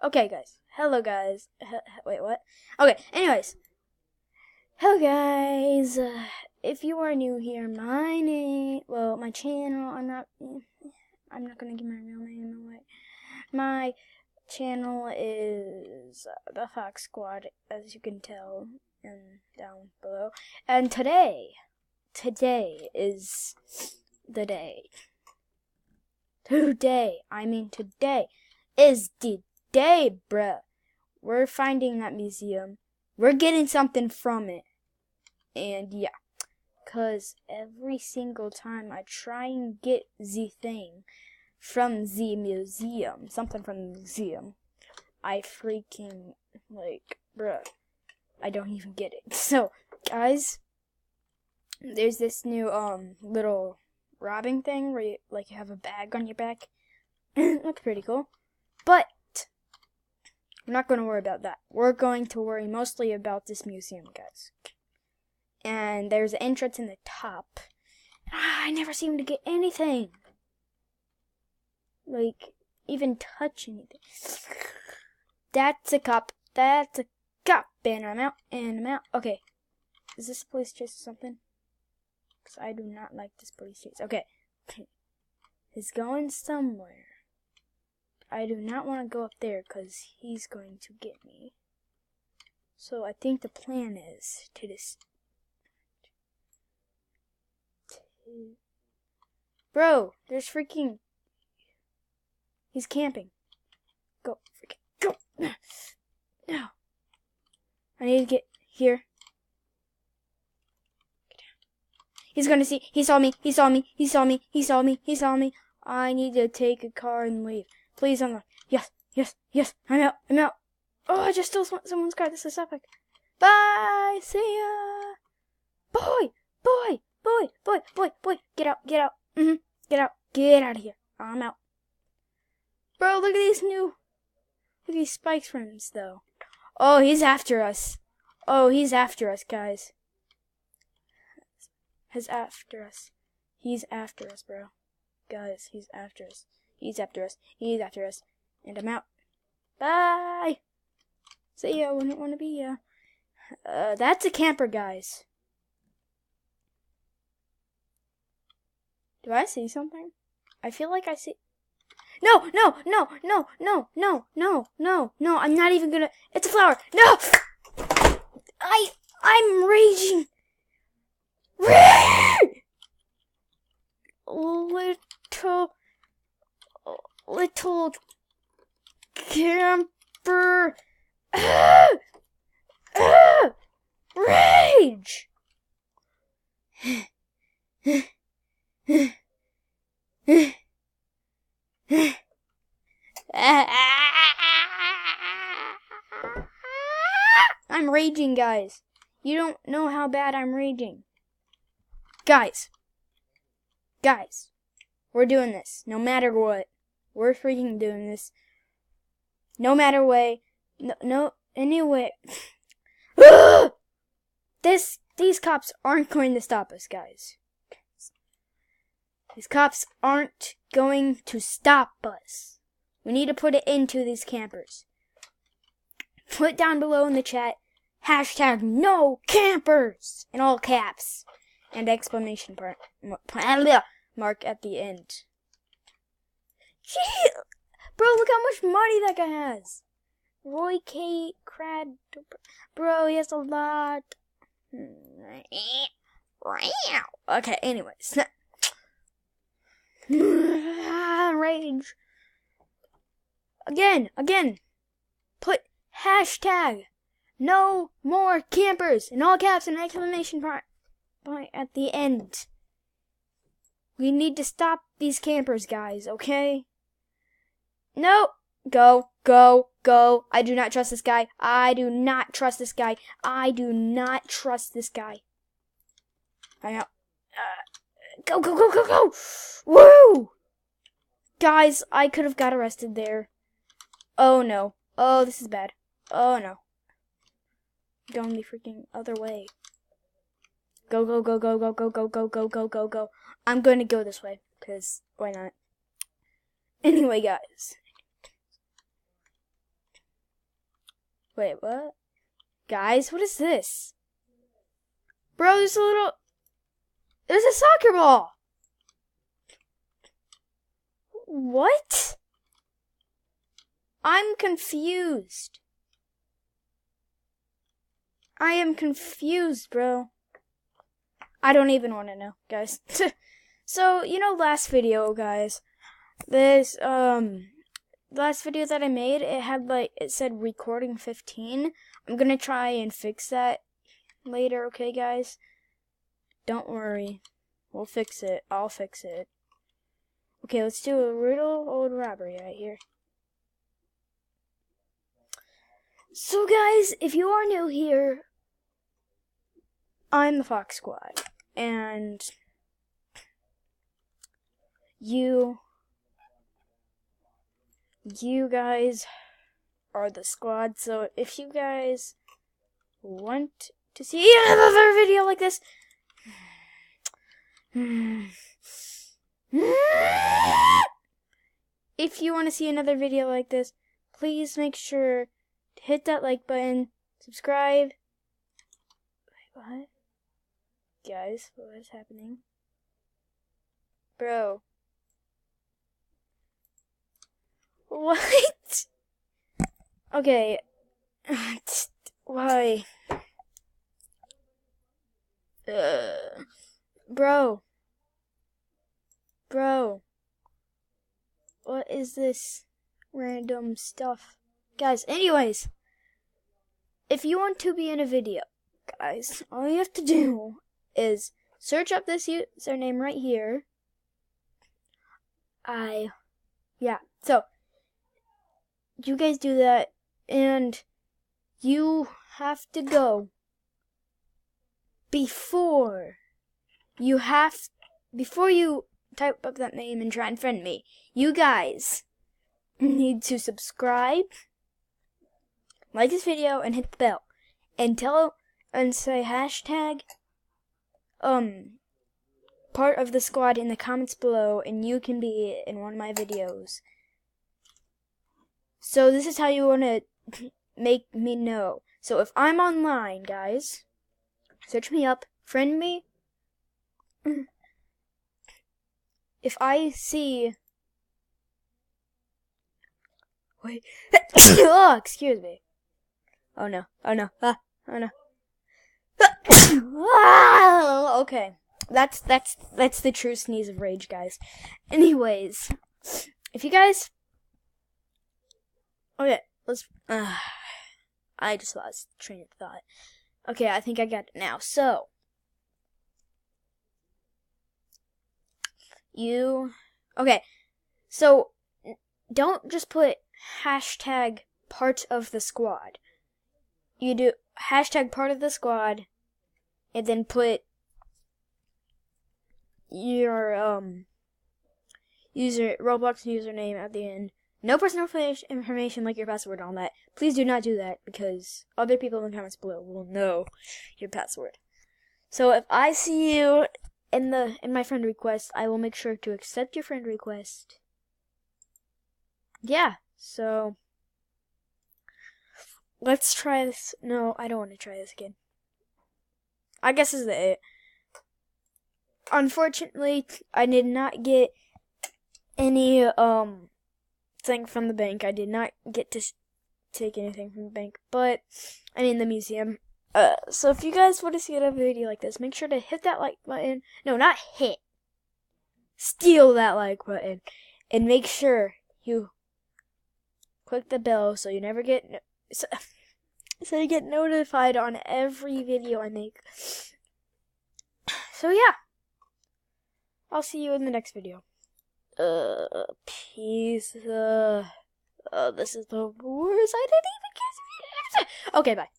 Okay, guys. Hello, guys. Wait, what? Okay, anyways. Hello, guys. If you are new here, my channel, I'm not gonna give my real name away. My channel is the Fox Squad, as you can tell, and down below. And today is the day. Today is the day, bruh. We're finding that museum. We're getting something from it. And yeah, cause every single time I try and get the thing from the museum, something from the museum, I freaking, bruh, I don't even get it. So, guys, there's this new, little robbing thing where you have a bag on your back. Looks pretty cool. But we're not going to worry about that. We're going to worry mostly about this museum, guys. And there's an entrance in the top. I never seem to get anything. Even touch anything. That's a cop. And I'm out. Okay. Is this police chase or something? Because I do not like this police chase. Okay. He's going somewhere. I do not want to go up there because he's going to get me. So I think the plan is to just... Bro, there's freaking... He's camping. Go. Freaking go. No. I need to get here. He's gonna see. He saw me. I need to take a car and leave. Please unlock. Yes. I'm out. Oh, I just stole someone's car. This is epic. Bye. See ya. Boy. Get out. Get out of here. I'm out. Bro, look at these spikes frames, though. Oh, he's after us. Guys. He's after us, bro. Guys, he's after us. And I'm out. Bye. See ya. Wouldn't want to be ya. That's a camper, guys. Do I see something? I feel like I see... No, I'm not even gonna... It's a flower. No! I'm raging. Little camper. Rage. I'm raging, guys. You don't know how bad I'm raging. Guys, we're doing this. No matter what. We're freaking doing this. No matter way. No, anyway. These cops aren't going to stop us, guys. These cops aren't going to stop us. We need to put it into these campers. Put down below in the chat, #NoCampers in all caps. And exclamation mark at the end. Gee, bro, look how much money that guy has. Roy K. Crad. Bro, he has a lot. Okay, anyways. Rage. Again. Put #No more campers in all caps and exclamation point at the end. We need to stop these campers, guys, okay? No. Go. I do not trust this guy. I'm out. Go. Woo! Guys, I could have got arrested there. Oh, no. Oh, this is bad. Oh, no. Going the freaking other way. Go. I'm going to go this way, because why not? Anyway, guys. Wait, what? Guys, what is this? Bro, there's a soccer ball! What? I'm confused. I am confused, bro. I don't even want to know, guys. So, last video, guys. This, last video that I made, it said recording 15. I'm gonna try and fix that later, okay, guys? Don't worry. We'll fix it. I'll fix it. Okay, let's do a little old robbery right here. So, guys, if you are new here, I'm the Fox Squad, and you guys are the squad. So if you guys want to see another video like this, if you want to see another video like this, please make sure to hit that like button, subscribe. Wait, what? Guys, what is happening? Bro. What? Okay. Why? Bro. What is this random stuff? Guys, anyways. If you want to be in a video, guys, all you have to do is search up this username right here. So you guys do that, and you have to go before you type up that name and try and friend me. You guys need to subscribe, like this video, and hit the bell, and say hashtag part of the squad in the comments below, and you can be in one of my videos. So this is how you want to make me know. So if I'm online, guys, search me up, friend me. If I see... Wait. Oh, excuse me. Oh no. Oh no. Oh no. Okay. That's the true sneeze of rage, guys. Anyways, if you guys... Okay, let's... I just lost train of thought. Okay, I think I got it now. So, okay, so don't just put hashtag part of the squad. You do hashtag part of the squad, and then put your Roblox username at the end. No personal information like your password on that. Please do not do that, because other people in the comments below will know your password. So if I see you in my friend request, I will make sure to accept your friend request. Yeah, so let's try this. No, I don't want to try this again. I guess this is it. Unfortunately, I did not get any thing from the bank. I did not get to take anything from the bank, but I mean the museum. So if you guys want to see another video like this, make sure to hit that like button. No, not hit. Steal that like button, and make sure you click the bell so you never get so you get notified on every video I make. So yeah, I'll see you in the next video. Peace. This is the worst. I didn't even guess. Okay, bye.